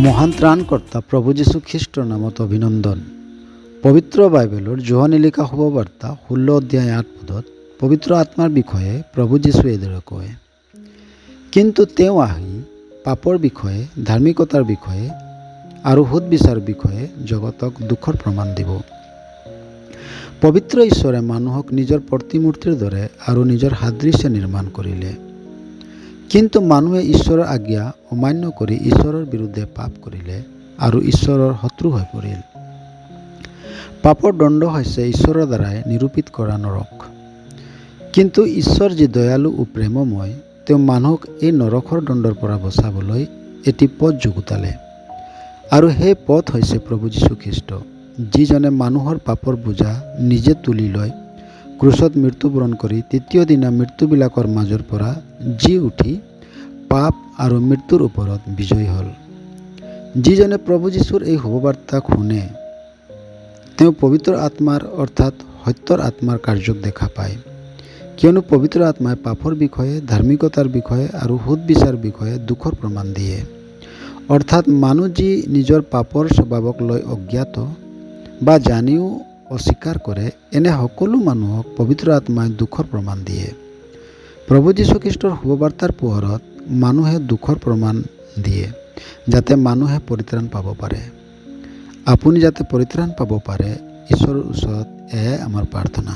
মহান ত্ৰাণকৰ্তা প্ৰভু যীশু খ্ৰীষ্টৰ নামত অভিনন্দন। পবিত্ৰ বাইবেলৰ যোহানে লিখা শুভবাৰ্তা 16 অধ্যায় 8 পদত পবিত্ৰ আত্মাৰ বিষয়ে প্ৰভু যীশুৱে এইদৰে কয়, কিন্তু তেওঁ আহি পাপৰ বিষয়ে, ধাৰ্মিকতাৰ বিষয়ে আৰু সুদবিচাৰৰ বিষয়ে জগতক দুখৰ প্ৰমাণ দিব। পবিত্ৰ ঈশ্বৰে মানুহক নিজৰ প্ৰতিমূৰ্তিৰ দৰে আৰু নিজৰ সাদৃশ্য নিৰ্মাণ কৰিলে। কিন্তু মানুহে ঈশ্বৰৰ আজ্ঞা অমান্য কৰি ঈশ্বৰৰ বিৰুদ্ধে পাপ কৰিলে আৰু ঈশ্বৰৰ শত্ৰু হৈ পৰিল। পাপৰ দণ্ড হৈছে ঈশ্বৰৰ দ্বাৰাই নিৰূপিত কৰা নৰক। কিন্তু ঈশ্বৰ যি দয়ালু ও প্ৰেমময়, তেওঁ মানুহক এই নৰকৰ দণ্ডৰ পৰা বচাবলৈ এটি পথ যুগুতালে। আৰু সেই পথ হৈছে প্ৰভু যীশুখ্ৰীষ্ট, যিজনে মানুহৰ পাপৰ বোজা নিজে তুলি লৈ ক্ৰুচত মৃত্যুবৰণ কৰি তৃতীয় দিনা মৃত্যুবিলাকৰ মাজৰ পৰা জি উঠি পাপ আৰু মৃত্যুৰ ওপৰত বিজয়ী হ'ল। যিজনে প্ৰভু যীশুৰ এই শুভবাৰ্তাক শুনে, তেওঁ পবিত্ৰ আত্মাৰ অৰ্থাৎ সত্যৰ আত্মাৰ কাৰ্যক দেখা পায়। কিয়নো পবিত্ৰ আত্মাই পাপৰ বিষয়ে, ধাৰ্মিকতাৰ বিষয়ে আৰু সুদবিচাৰ বিষয়ে দুখৰ প্ৰমাণ দিয়ে। অৰ্থাৎ মানুহ যি নিজৰ পাপৰ স্বভাৱক লৈ অজ্ঞাত বা জানিও অস্বীকাৰ কৰে, এনে সকলো মানুহক পবিত্ৰ আত্মাই দুখৰ প্ৰমাণ দিয়ে। প্ৰভু যীশুখ্ৰীষ্টৰ শুভবাৰ্তাৰ পোহৰত মানুহে দুখৰ প্ৰমাণ দিয়ে, যাতে মানুহে পৰিত্ৰাণ পাব পাৰে। আপুনি যাতে পৰিত্ৰাণ পাব পাৰে, ঈশ্বৰৰ ওচৰত এয়াই আমাৰ প্ৰাৰ্থনা।